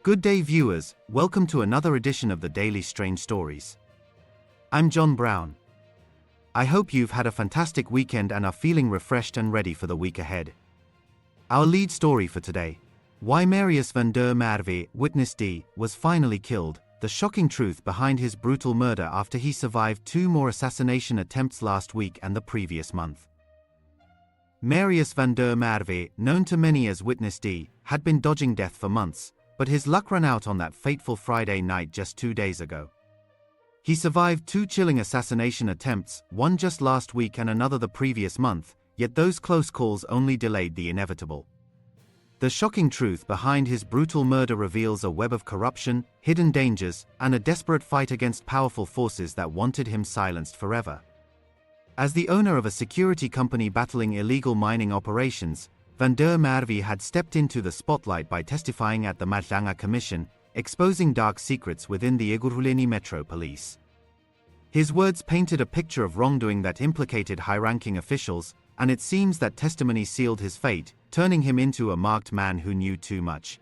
Good day viewers, welcome to another edition of the Daily Strange Stories. I'm John Brown. I hope you've had a fantastic weekend and are feeling refreshed and ready for the week ahead. Our lead story for today: why Marius van der Merwe, witness D, was finally killed, the shocking truth behind his brutal murder after he survived 2 more assassination attempts last week and the previous month. Marius van der Merwe, known to many as Witness D, had been dodging death for months, but his luck ran out on that fateful Friday night just 2 days ago. He survived 2 chilling assassination attempts, one just last week and another the previous month, yet those close calls only delayed the inevitable. The shocking truth behind his brutal murder reveals a web of corruption, hidden dangers, and a desperate fight against powerful forces that wanted him silenced forever. As the owner of a security company battling illegal mining operations, van der Merwe had stepped into the spotlight by testifying at the Madlanga Commission, exposing dark secrets within the Ekurhuleni Metro Police. His words painted a picture of wrongdoing that implicated high-ranking officials, and it seems that testimony sealed his fate, turning him into a marked man who knew too much.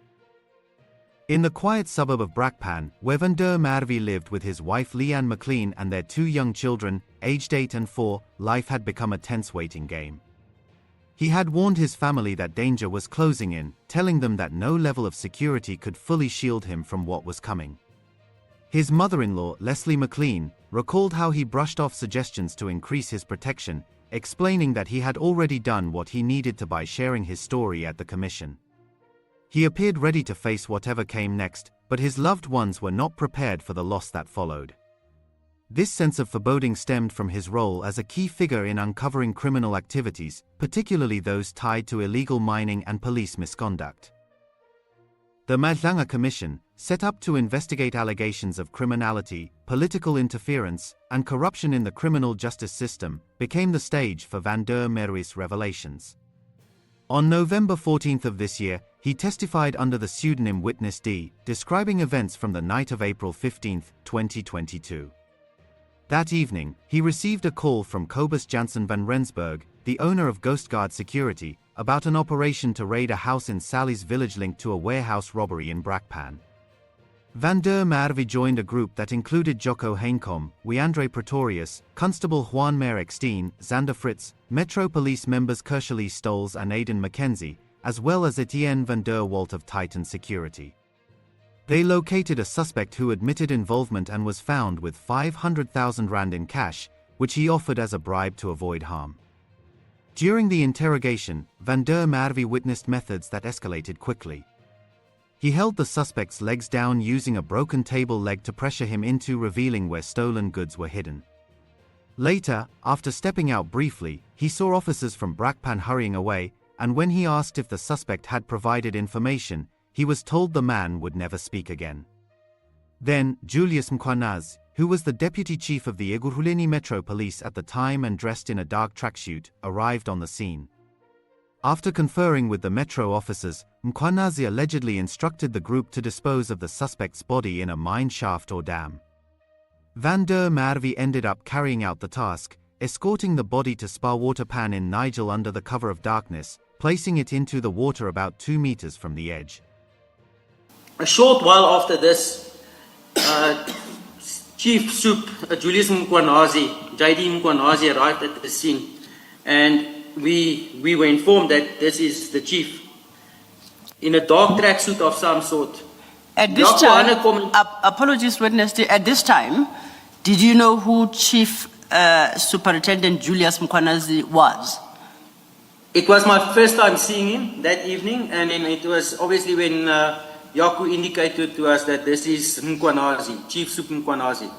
In the quiet suburb of Brakpan, where van der Merwe lived with his wife Leanne McLean and their 2 young children, aged 8 and 4, life had become a tense waiting game. He had warned his family that danger was closing in, telling them that no level of security could fully shield him from what was coming. His mother-in-law, Leslie McLean, recalled how he brushed off suggestions to increase his protection, explaining that he had already done what he needed to by sharing his story at the commission. He appeared ready to face whatever came next, but his loved ones were not prepared for the loss that followed. This sense of foreboding stemmed from his role as a key figure in uncovering criminal activities, particularly those tied to illegal mining and police misconduct. The Madlanga Commission, set up to investigate allegations of criminality, political interference, and corruption in the criminal justice system, became the stage for van der Merwe's revelations. On November 14th of this year, he testified under the pseudonym Witness D, describing events from the night of April 15, 2022. That evening, he received a call from Cobus Jansen van Rensburg, the owner of Ghostguard Security, about an operation to raid a house in Sally's village linked to a warehouse robbery in Brakpan. Van der Merwe joined a group that included Jaco Hanekom, Wiandre Pretorius, Constable Juan-Mare Eksteen, Zander Fritz, Metro Police members Kersha-Leigh Stols and Aiden McKenzie, as well as Etienne van der Walt of Titen Security. They located a suspect who admitted involvement and was found with 500,000 rand in cash, which he offered as a bribe to avoid harm. During the interrogation, van der Merwe witnessed methods that escalated quickly. He held the suspect's legs down using a broken table leg to pressure him into revealing where stolen goods were hidden. Later, after stepping out briefly, he saw officers from Brakpan hurrying away, and when he asked if the suspect had provided information, he was told the man would never speak again. Then, Julius Mkhwanazi, who was the deputy chief of the Ekurhuleni Metro Police at the time and dressed in a dark tracksuit, arrived on the scene. After conferring with the Metro officers, Mkhwanazi allegedly instructed the group to dispose of the suspect's body in a mine shaft or dam. Van der Merwe ended up carrying out the task, escorting the body to Spaarwater Pan in Nigel under the cover of darkness, placing it into the water about 2 meters from the edge. A short while after this, Chief Soup Julius Mkhwanazi, JD Mkhwanazi, arrived at the scene, and we were informed that this is the chief in a dark tracksuit of some sort. At this time, apologies, Witness, at this time, did you know who Chief Superintendent Julius Mkhwanazi was? It was my first time seeing him that evening, and then it was obviously when Jaco indicated to us that this is Mkhwanazi, Chief Soup Mkhwanazi.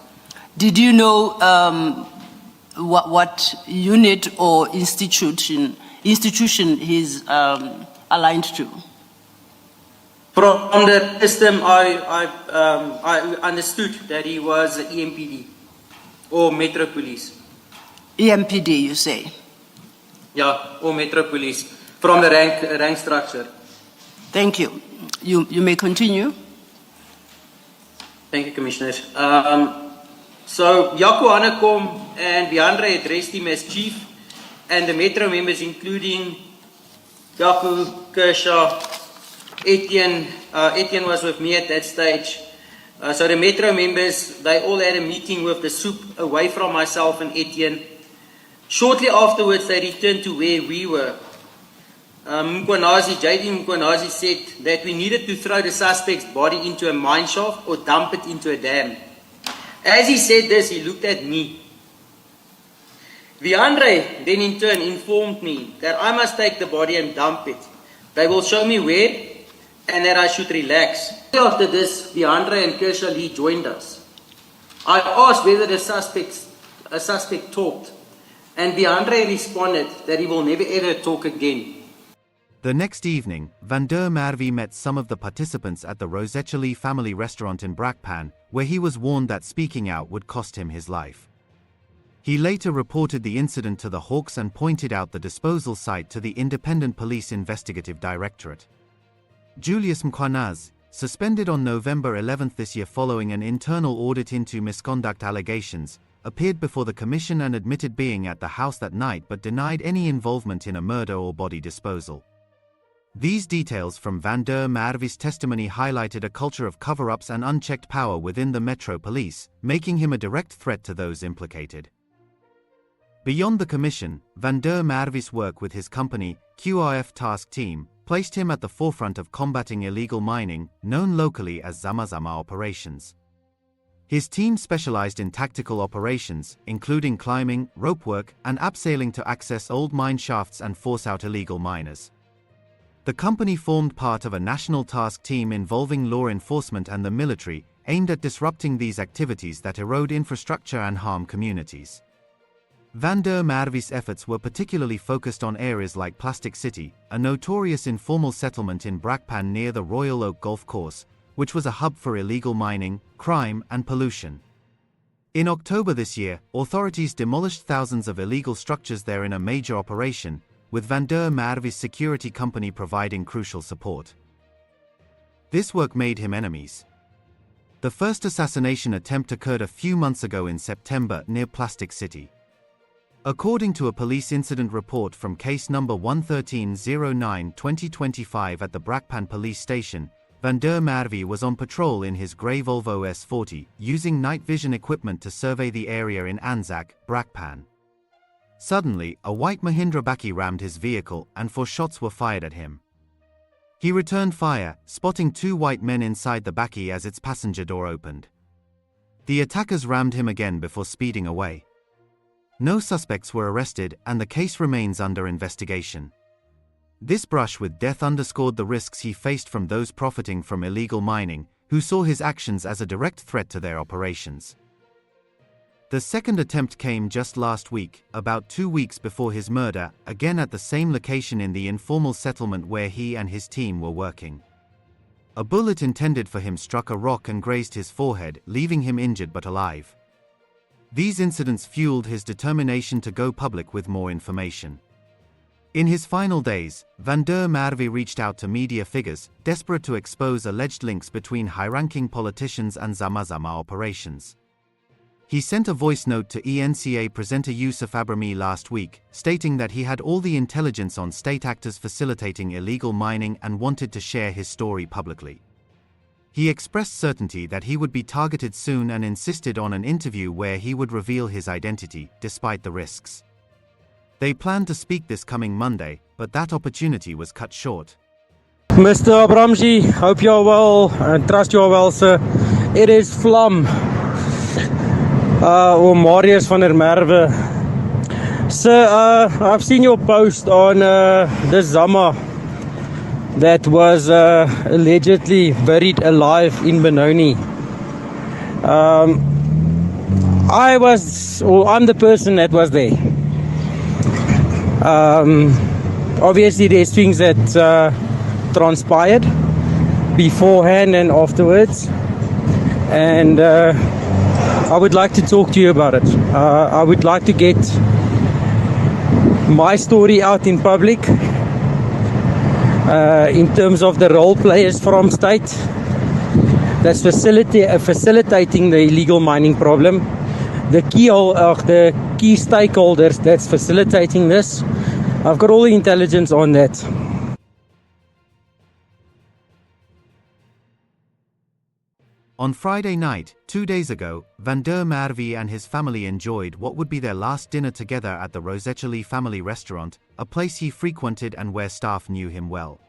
Did you know what unit or institution he's aligned to? From the system, I understood that he was EMPD or Metro Police. EMPD, you say? Yeah, or Metro Police, from the rank structure. Thank you. You may continue. Thank you, Commissioners. So Jaco Hanekom and Wiandre addressed him as chief, and the Metro members, including Jaco, Kersha, Etienne was with me at that stage. So the Metro members, they all had a meeting with the soup away from myself and Etienne. Shortly afterwards, they returned to where we were. Jaco Mkhwanazi said that we needed to throw the suspect's body into a mine shaft or dump it into a dam. As he said this, he looked at me. Wiandre then in turn informed me that I must take the body and dump it. They will show me where and that I should relax. After this, Wiandre and Kersha-Leigh joined us. I asked whether a suspect talked, and Wiandre responded that he will never ever talk again. The next evening, Merwe met some of the participants at the Ghostguard family restaurant in Brakpan, where he was warned that speaking out would cost him his life. He later reported the incident to the Hawks and pointed out the disposal site to the Independent Police Investigative Directorate. Julius Mkhwanazi, suspended on November 11 this year following an internal audit into misconduct allegations, appeared before the commission and admitted being at the house that night but denied any involvement in a murder or body disposal. These details from Merwe's testimony highlighted a culture of cover-ups and unchecked power within the Metro Police, making him a direct threat to those implicated. Beyond the commission, Merwe's work with his company, QRF Task Team, placed him at the forefront of combating illegal mining, known locally as Zama operations. His team specialized in tactical operations, including climbing, rope work, and abseiling to access old mine shafts and force out illegal miners. The company formed part of a national task team involving law enforcement and the military, aimed at disrupting these activities that erode infrastructure and harm communities. Merwe's efforts were particularly focused on areas like Plastic City, a notorious informal settlement in Brakpan near the Royal Oak Golf Course, which was a hub for illegal mining, crime, and pollution. In October this year, authorities demolished thousands of illegal structures there in a major operation, with Merwe's security company providing crucial support. This work made him enemies. The first assassination attempt occurred a few months ago in September near Plastic City. According to a police incident report from case number 11309/2025 at the Brakpan police station, Merwe was on patrol in his grey Volvo S40, using night vision equipment to survey the area in Anzac, Brakpan. Suddenly, a white Mahindra bakkie rammed his vehicle and 4 shots were fired at him. He returned fire, spotting 2 white men inside the bakkie as its passenger door opened. The attackers rammed him again before speeding away. No suspects were arrested and the case remains under investigation. This brush with death underscored the risks he faced from those profiting from illegal mining, who saw his actions as a direct threat to their operations. The second attempt came just last week, about 2 weeks before his murder, again at the same location in the informal settlement where he and his team were working. A bullet intended for him struck a rock and grazed his forehead, leaving him injured but alive. These incidents fueled his determination to go public with more information. In his final days, Merwe reached out to media figures, desperate to expose alleged links between high-ranking politicians and Zama operations. He sent a voice note to ENCA presenter Yusuf Abrami last week, stating that he had all the intelligence on state actors facilitating illegal mining and wanted to share his story publicly. He expressed certainty that he would be targeted soon and insisted on an interview where he would reveal his identity, despite the risks. They planned to speak this coming Monday, but that opportunity was cut short. Mr. Abramji, hope you're well and trust you're well, sir. It is Flum. Marius van der Merwe. Sir, I've seen your post on the Zama that was allegedly buried alive in Benoni. I'm the person that was there. Obviously there's things that transpired beforehand and afterwards, and I would like to talk to you about it. I would like to get my story out in public in terms of the role players from state that's facilitating the illegal mining problem, the key stakeholders that's facilitating this. I've got all the intelligence on that. On Friday night, 2 days ago, Wiandre Merwe and his family enjoyed what would be their last dinner together at the Rosetcheli family restaurant, a place he frequented and where staff knew him well.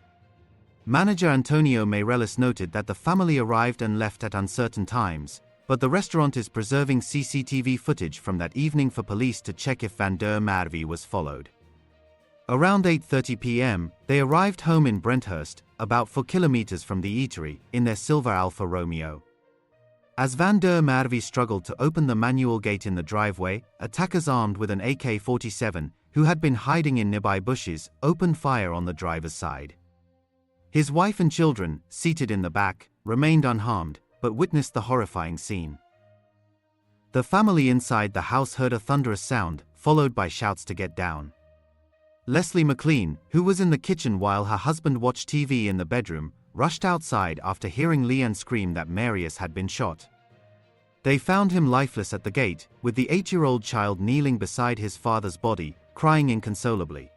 Manager Antonio Marius noted that the family arrived and left at uncertain times, but the restaurant is preserving CCTV footage from that evening for police to check if Wiandre Merwe was followed. Around 8:30 p.m., they arrived home in Brenthurst, about 4 kilometers from the eatery, in their silver Alfa Romeo. As Wiandre Merwe struggled to open the manual gate in the driveway, attackers armed with an AK-47, who had been hiding in nearby bushes, opened fire on the driver's side. His wife and children, seated in the back, remained unharmed, but witnessed the horrifying scene. The family inside the house heard a thunderous sound, followed by shouts to get down. Leslie McLean, who was in the kitchen while her husband watched TV in the bedroom, rushed outside after hearing Leanne scream that Marius had been shot. They found him lifeless at the gate, with the 8-year-old child kneeling beside his father's body, crying inconsolably.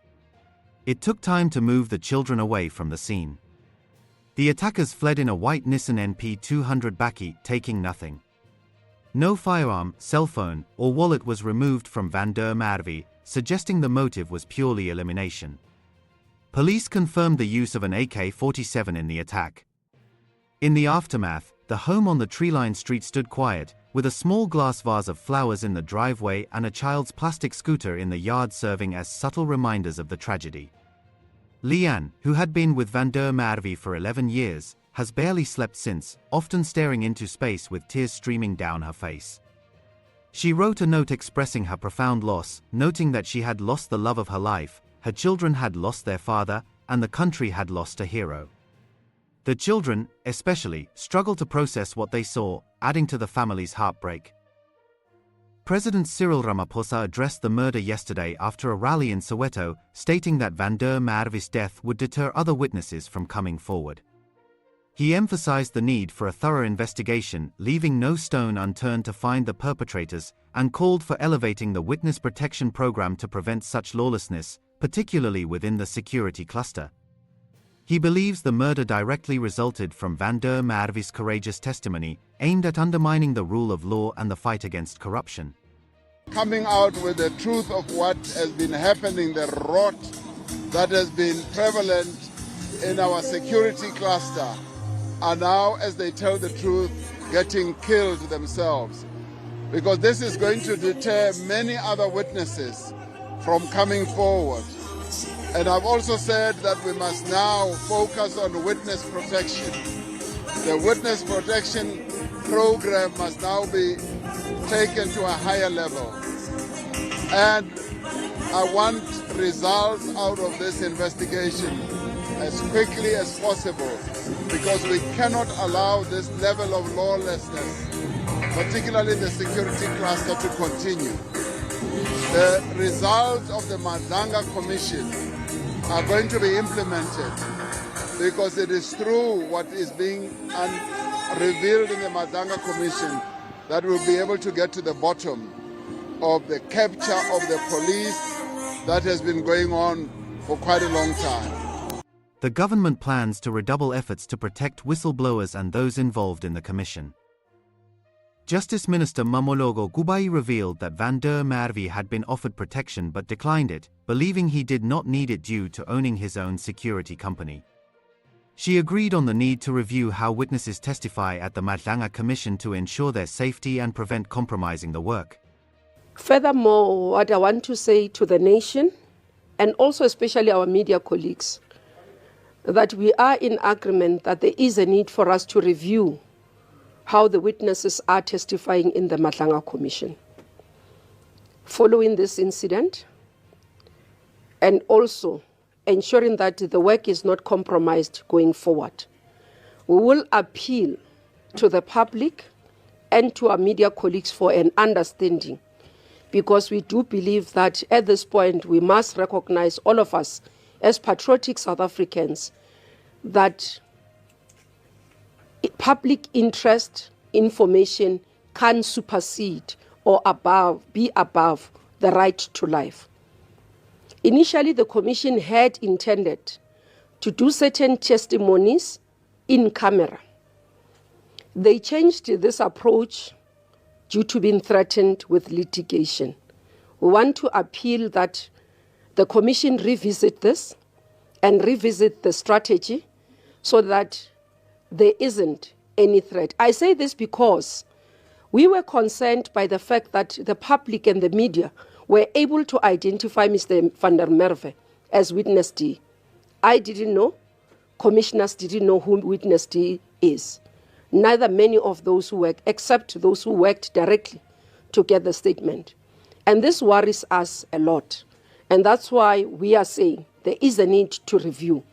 It took time to move the children away from the scene. The attackers fled in a white Nissan NP 200 Bakkie, taking nothing. No firearm, cell phone, or wallet was removed from Wiandre Merwe, suggesting the motive was purely elimination. Police confirmed the use of an AK-47 in the attack. In the aftermath, the home on the tree-lined street stood quiet, with a small glass vase of flowers in the driveway and a child's plastic scooter in the yard serving as subtle reminders of the tragedy. Leanne, who had been with Wiandre Merwe for 11 years, has barely slept since, often staring into space with tears streaming down her face. She wrote a note expressing her profound loss, noting that she had lost the love of her life, her children had lost their father, and the country had lost a hero. The children, especially, struggled to process what they saw, adding to the family's heartbreak. President Cyril Ramaphosa addressed the murder yesterday after a rally in Soweto, stating that Wiandre Merwe's death would deter other witnesses from coming forward. He emphasized the need for a thorough investigation, leaving no stone unturned to find the perpetrators, and called for elevating the witness protection program to prevent such lawlessness, particularly within the security cluster. He believes the murder directly resulted from Wiandre Merwe's courageous testimony, aimed at undermining the rule of law and the fight against corruption. Coming out with the truth of what has been happening, the rot that has been prevalent in our security cluster, are now, as they tell the truth, getting killed themselves. Because this is going to deter many other witnesses from coming forward. And I've also said that we must now focus on witness protection. The witness protection program must now be taken to a higher level. And I want results out of this investigation as quickly as possible, because we cannot allow this level of lawlessness, particularly the security cluster, to continue. The results of the Madlanga Commission are going to be implemented, because it is through what is being revealed in the Madlanga Commission that we'll be able to get to the bottom of the capture of the police that has been going on for quite a long time. The government plans to redouble efforts to protect whistleblowers and those involved in the commission. Justice Minister Mamologo Gubai revealed that Wiandre Merwe had been offered protection but declined it, believing he did not need it due to owning his own security company. She agreed on the need to review how witnesses testify at the Madlanga Commission to ensure their safety and prevent compromising the work. Furthermore, what I want to say to the nation, and also especially our media colleagues, that we are in agreement that there is a need for us to review how the witnesses are testifying in the Madlanga Commission. Following this incident, and also ensuring that the work is not compromised going forward, we will appeal to the public and to our media colleagues for an understanding, because we do believe that at this point we must recognize, all of us as patriotic South Africans, that public interest information can supersede or be above the right to life. Initially, the Commission had intended to do certain testimonies in camera. They changed this approach due to being threatened with litigation. We want to appeal that the Commission revisit this and revisit the strategy so that there isn't any threat. I say this because we were concerned by the fact that the public and the media were able to identify Mr. van der Merwe as witness D. I didn't know, commissioners didn't know who witness D is. Neither many of those who worked, except those who worked directly to get the statement. And this worries us a lot. And that's why we are saying there is a need to review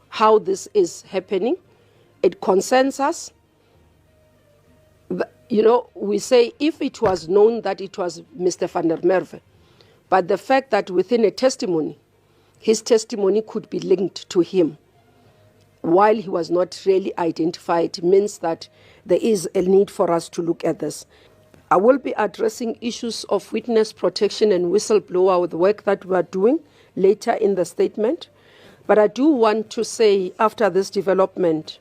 how this is happening. It concerns us. You know, we say if it was known that it was Mr. van der Merwe, but the fact that within a testimony, his testimony could be linked to him while he was not really identified means that there is a need for us to look at this. I will be addressing issues of witness protection and whistleblower with the work that we are doing later in the statement. But I do want to say after this development,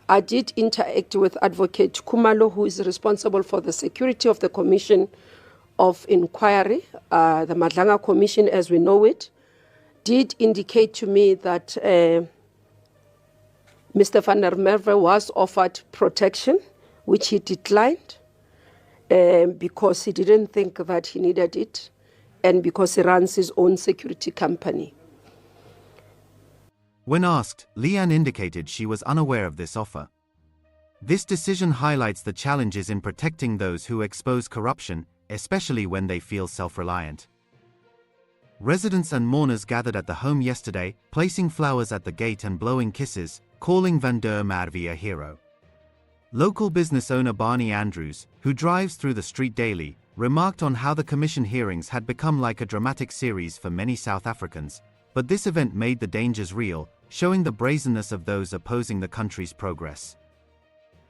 I did interact with Advocate Kumalo, who is responsible for the security of the Commission of Inquiry, the Madlanga Commission as we know it, did indicate to me that Mr. van der Merwe was offered protection, which he declined because he didn't think that he needed it and because he runs his own security company. When asked, Leanne indicated she was unaware of this offer. This decision highlights the challenges in protecting those who expose corruption, especially when they feel self-reliant. Residents and mourners gathered at the home yesterday, placing flowers at the gate and blowing kisses, calling van der Merwe a hero. Local business owner Barney Andrews, who drives through the street daily, remarked on how the commission hearings had become like a dramatic series for many South Africans, but this event made the dangers real, showing the brazenness of those opposing the country's progress.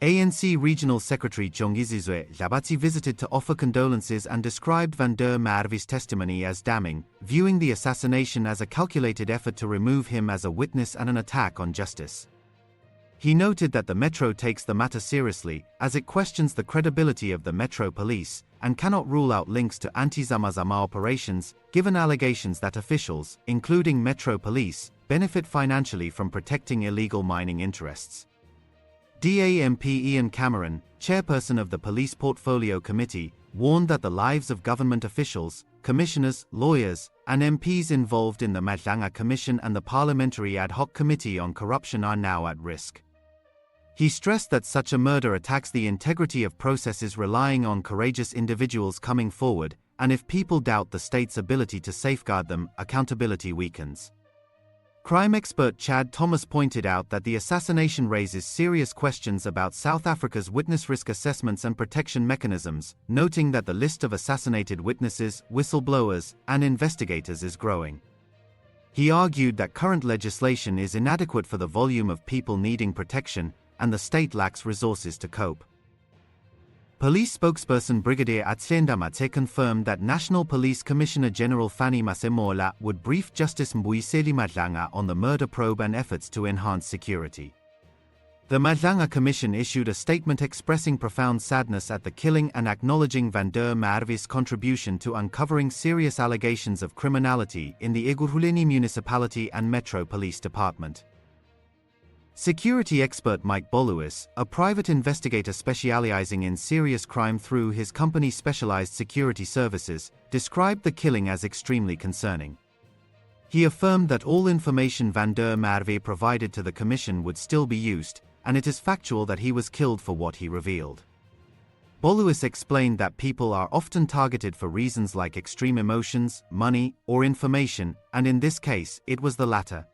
ANC Regional Secretary Jongizizwe Jabathi visited to offer condolences and described van der Merwe's testimony as damning, viewing the assassination as a calculated effort to remove him as a witness and an attack on justice. He noted that the Metro takes the matter seriously, as it questions the credibility of the Metro Police, and cannot rule out links to anti-Zamazama operations, given allegations that officials, including Metro Police, benefit financially from protecting illegal mining interests. DAMP Ian Cameron, chairperson of the Police Portfolio Committee, warned that the lives of government officials, commissioners, lawyers, and MPs involved in the Madlanga Commission and the Parliamentary Ad Hoc Committee on Corruption are now at risk. He stressed that such a murder attacks the integrity of processes relying on courageous individuals coming forward, and if people doubt the state's ability to safeguard them, accountability weakens. Crime expert Chad Thomas pointed out that the assassination raises serious questions about South Africa's witness risk assessments and protection mechanisms, noting that the list of assassinated witnesses, whistleblowers, and investigators is growing. He argued that current legislation is inadequate for the volume of people needing protection, and the state lacks resources to cope. Police spokesperson Brigadier Atsenda Mate confirmed that National Police Commissioner General Fanny Masemola would brief Justice Mbuyiseli Madlanga on the murder probe and efforts to enhance security. The Madlanga Commission issued a statement expressing profound sadness at the killing and acknowledging van der Merwe's contribution to uncovering serious allegations of criminality in the Ekurhuleni Municipality and Metro Police Department. Security expert Mike Boluis, a private investigator specializing in serious crime through his company's specialized security services, described the killing as extremely concerning. He affirmed that all information van der Merwe provided to the commission would still be used, and it is factual that he was killed for what he revealed. Boluis explained that people are often targeted for reasons like extreme emotions, money, or information, and in this case, it was the latter.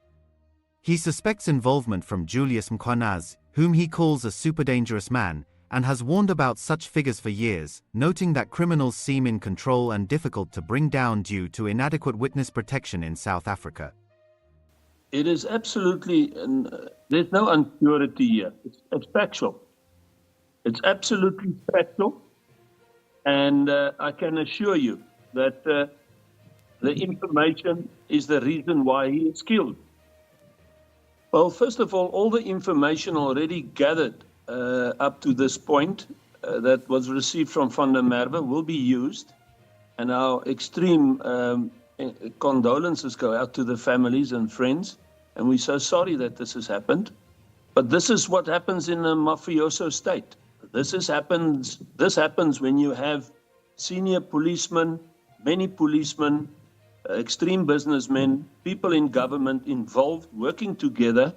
He suspects involvement from Julius Mkhwanazi, whom he calls a super dangerous man, and has warned about such figures for years, noting that criminals seem in control and difficult to bring down due to inadequate witness protection in South Africa. It is absolutely, there's no impurity here. It's factual. It's absolutely factual. And I can assure you that the information is the reason why he is killed. Well, first of all the information already gathered up to this point that was received from Van der Merwe will be used, and our extreme condolences go out to the families and friends, and we're so sorry that this has happened. But this is what happens in a mafioso state. This happens when you have senior policemen, many policemen, extreme businessmen, people in government involved, working together,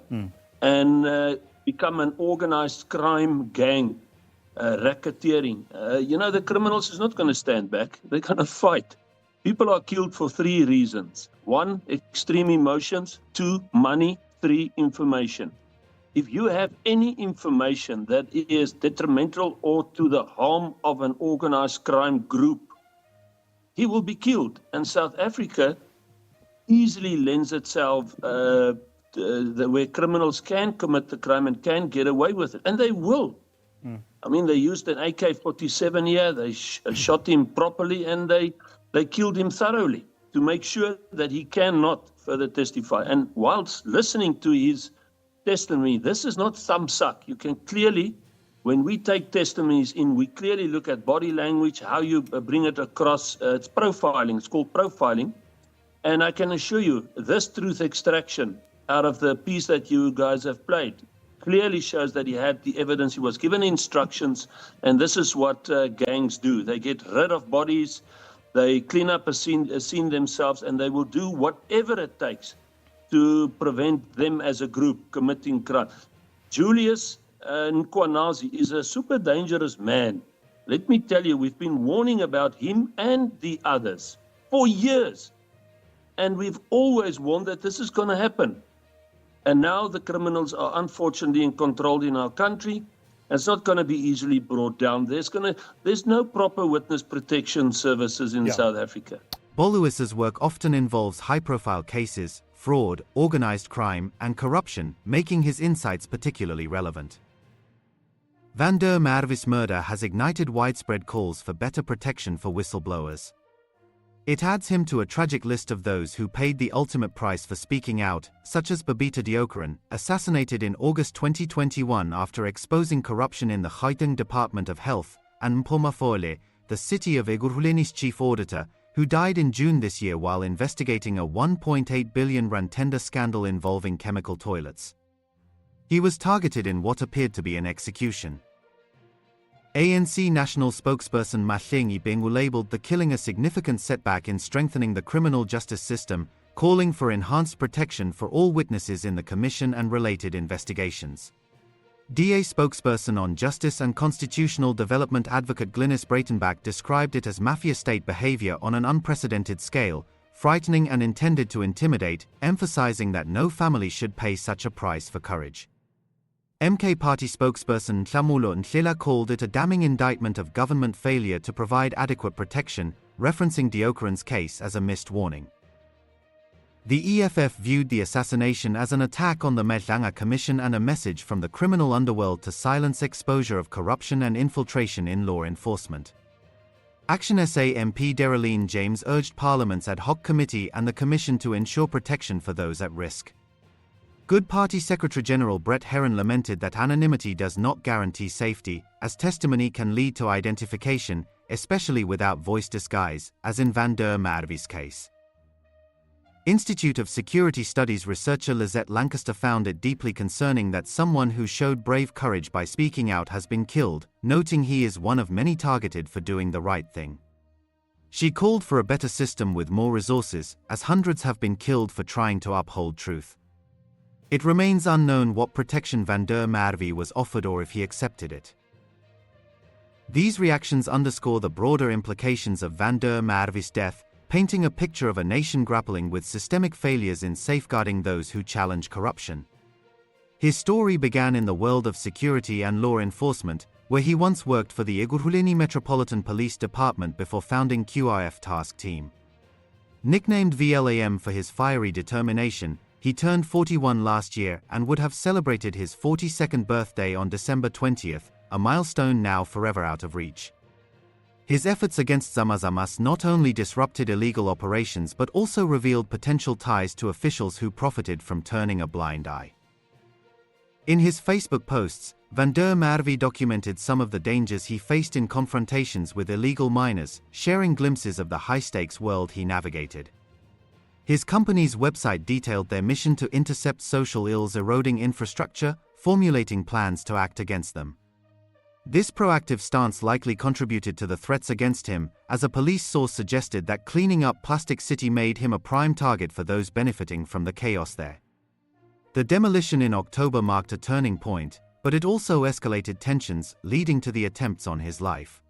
and become an organized crime gang, racketeering. The criminals is not going to stand back. They're going to fight. People are killed for 3 reasons. 1, extreme emotions. 2, money. 3, information. If you have any information that is detrimental or to the harm of an organized crime group, he will be killed. And South Africa easily lends itself where criminals can commit the crime and can get away with it. And they will. I mean, they used an AK-47 here, they shot him properly, and they killed him thoroughly to make sure that he cannot further testify. And whilst listening to his testimony, this is not thumb suck. You can clearly, when we take testimonies in, we clearly look at body language, how you bring it across. It's profiling. It's called profiling. And I can assure you, this truth extraction out of the piece that you guys have played clearly shows that he had the evidence. He was given instructions, and this is what gangs do. They get rid of bodies, they clean up a scene themselves, and they will do whatever it takes to prevent them as a group committing crime. Julius Mkhwanazi is a super dangerous man. Let me tell you, we've been warning about him and the others for years. And we've always warned that this is going to happen. And now the criminals are unfortunately controlled in our country. It's not going to be easily brought down. There's no proper witness protection services in South Africa. Boluis's work often involves high-profile cases, fraud, organized crime, and corruption, making his insights particularly relevant. Van der Merwe's murder has ignited widespread calls for better protection for whistleblowers. It adds him to a tragic list of those who paid the ultimate price for speaking out, such as Babita Deokaran, assassinated in August 2021 after exposing corruption in the Gauteng Department of Health, and Mpho Mafole, the city of Ekurhuleni's chief auditor, who died in June this year while investigating a 1.8 billion rand tender scandal involving chemical toilets. He was targeted in what appeared to be an execution. ANC national spokesperson Madlanga Bengu labeled the killing a significant setback in strengthening the criminal justice system, calling for enhanced protection for all witnesses in the commission and related investigations. DA spokesperson on Justice and Constitutional Development advocate Glynis Breitenbach described it as mafia state behavior on an unprecedented scale, frightening and intended to intimidate, emphasizing that no family should pay such a price for courage. MK Party spokesperson Tlamulo Nhlela called it a damning indictment of government failure to provide adequate protection, referencing Deokaran's case as a missed warning. The EFF viewed the assassination as an attack on the Madlanga Commission and a message from the criminal underworld to silence exposure of corruption and infiltration in law enforcement. Action SA MP Dereline James urged Parliament's ad hoc committee and the Commission to ensure protection for those at risk. Good Party Secretary-General Brett Heron lamented that anonymity does not guarantee safety, as testimony can lead to identification, especially without voice disguise, as in Van der Merwe's case. Institute of Security Studies researcher Lizette Lancaster found it deeply concerning that someone who showed brave courage by speaking out has been killed, noting he is one of many targeted for doing the right thing. She called for a better system with more resources, as hundreds have been killed for trying to uphold truth. It remains unknown what protection Van der Merwe was offered or if he accepted it. These reactions underscore the broader implications of Van der Merwe's death, painting a picture of a nation grappling with systemic failures in safeguarding those who challenge corruption. His story began in the world of security and law enforcement, where he once worked for the Ekurhuleni Metropolitan Police Department before founding QRF Task Team. Nicknamed VLAM for his fiery determination, he turned 41 last year and would have celebrated his 42nd birthday on December 20th, a milestone now forever out of reach. His efforts against Zamazamas not only disrupted illegal operations but also revealed potential ties to officials who profited from turning a blind eye. In his Facebook posts, Vander Merwe documented some of the dangers he faced in confrontations with illegal miners, sharing glimpses of the high-stakes world he navigated. His company's website detailed their mission to intercept social ills eroding infrastructure, formulating plans to act against them. This proactive stance likely contributed to the threats against him, as a police source suggested that cleaning up Plastic City made him a prime target for those benefiting from the chaos there. The demolition in October marked a turning point, but it also escalated tensions, leading to the attempts on his life.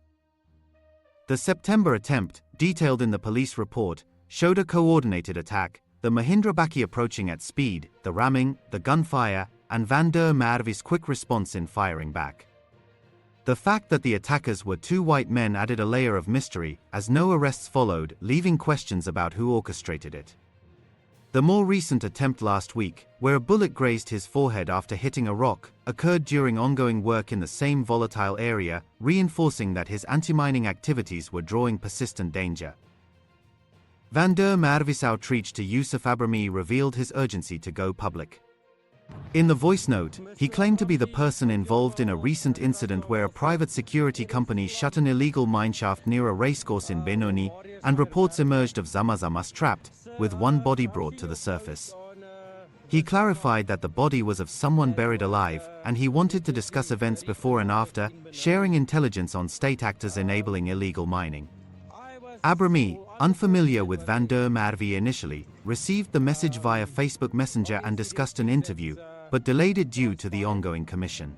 The September attempt, detailed in the police report, showed a coordinated attack, the Mahindra Bakkie approaching at speed, the ramming, the gunfire, and Vander Merwe's quick response in firing back. The fact that the attackers were two white men added a layer of mystery, as no arrests followed, leaving questions about who orchestrated it. The more recent attempt last week, where a bullet grazed his forehead after hitting a rock, occurred during ongoing work in the same volatile area, reinforcing that his anti-mining activities were drawing persistent danger. Vander Merwe's outreach to Yusuf Abrami revealed his urgency to go public. In the voice note, he claimed to be the person involved in a recent incident where a private security company shut an illegal mineshaft near a racecourse in Benoni, and reports emerged of Zamazamas trapped, with one body brought to the surface. He clarified that the body was of someone buried alive, and he wanted to discuss events before and after, sharing intelligence on state actors enabling illegal mining. Abrami, unfamiliar with Vander Merwe initially, received the message via Facebook Messenger and discussed an interview, but delayed it due to the ongoing commission.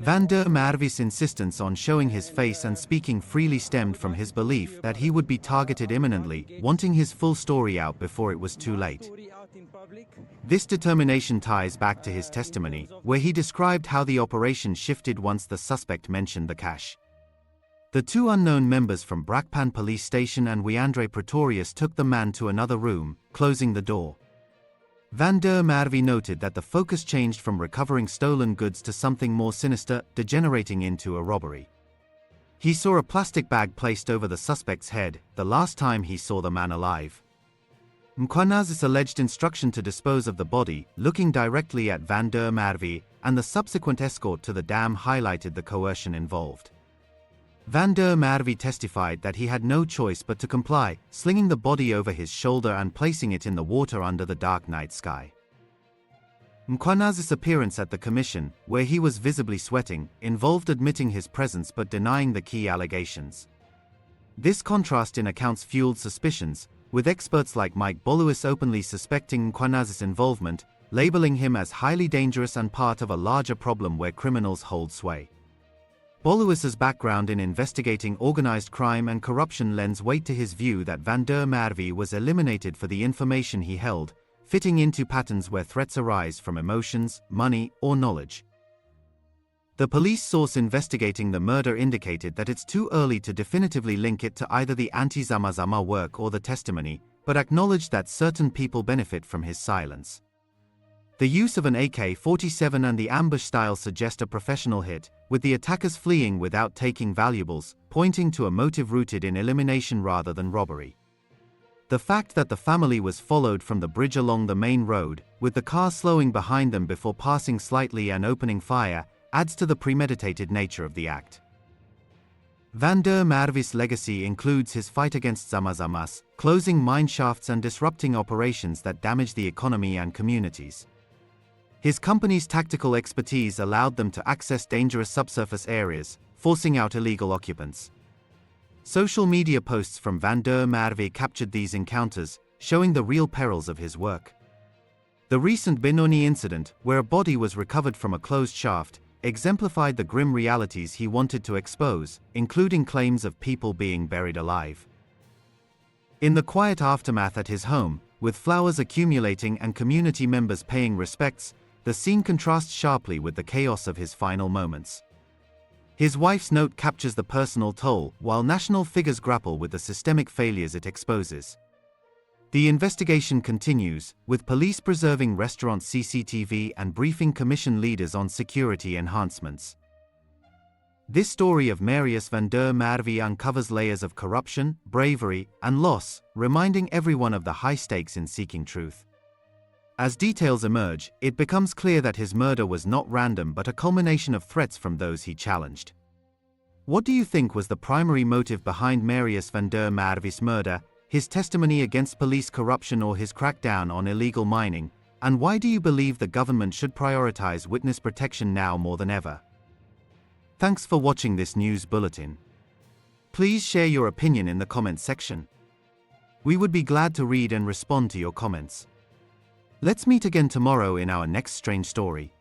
Vander Merwe's insistence on showing his face and speaking freely stemmed from his belief that he would be targeted imminently, wanting his full story out before it was too late. This determination ties back to his testimony, where he described how the operation shifted once the suspect mentioned the cache. The two unknown members from Brakpan police station and Wiandre Pretorius took the man to another room, closing the door. Vander Merwe noted that the focus changed from recovering stolen goods to something more sinister, degenerating into a robbery. He saw a plastic bag placed over the suspect's head, the last time he saw the man alive. Mkhwanazi's alleged instruction to dispose of the body, looking directly at Vander Merwe, and the subsequent escort to the dam highlighted the coercion involved. Vander Merwe testified that he had no choice but to comply, slinging the body over his shoulder and placing it in the water under the dark night sky. Mkhwanazi's appearance at the commission, where he was visibly sweating, involved admitting his presence but denying the key allegations. This contrast in accounts fueled suspicions, with experts like Mike Boluis openly suspecting Mkhwanazi's involvement, labeling him as highly dangerous and part of a larger problem where criminals hold sway. Boluis's background in investigating organized crime and corruption lends weight to his view that Vander Merwe was eliminated for the information he held, fitting into patterns where threats arise from emotions, money, or knowledge. The police source investigating the murder indicated that it's too early to definitively link it to either the anti-Zamazama work or the testimony, but acknowledged that certain people benefit from his silence. The use of an AK-47 and the ambush style suggest a professional hit, with the attackers fleeing without taking valuables, pointing to a motive rooted in elimination rather than robbery. The fact that the family was followed from the bridge along the main road, with the car slowing behind them before passing slightly and opening fire, adds to the premeditated nature of the act. Vander Merwe's legacy includes his fight against Zamazamas, closing mine shafts and disrupting operations that damage the economy and communities. His company's tactical expertise allowed them to access dangerous subsurface areas, forcing out illegal occupants. Social media posts from Vander Merwe captured these encounters, showing the real perils of his work. The recent Benoni incident, where a body was recovered from a closed shaft, exemplified the grim realities he wanted to expose, including claims of people being buried alive. In the quiet aftermath at his home, with flowers accumulating and community members paying respects, the scene contrasts sharply with the chaos of his final moments. His wife's note captures the personal toll, while national figures grapple with the systemic failures it exposes. The investigation continues, with police preserving restaurant CCTV and briefing commission leaders on security enhancements. This story of Marius Vander Merwe uncovers layers of corruption, bravery, and loss, reminding everyone of the high stakes in seeking truth. As details emerge, it becomes clear that his murder was not random but a culmination of threats from those he challenged. What do you think was the primary motive behind Marius van der Merwe's murder, his testimony against police corruption or his crackdown on illegal mining, and why do you believe the government should prioritize witness protection now more than ever? Thanks for watching this news bulletin. Please share your opinion in the comments section. We would be glad to read and respond to your comments. Let's meet again tomorrow in our next strange story.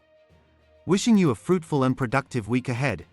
Wishing you a fruitful and productive week ahead.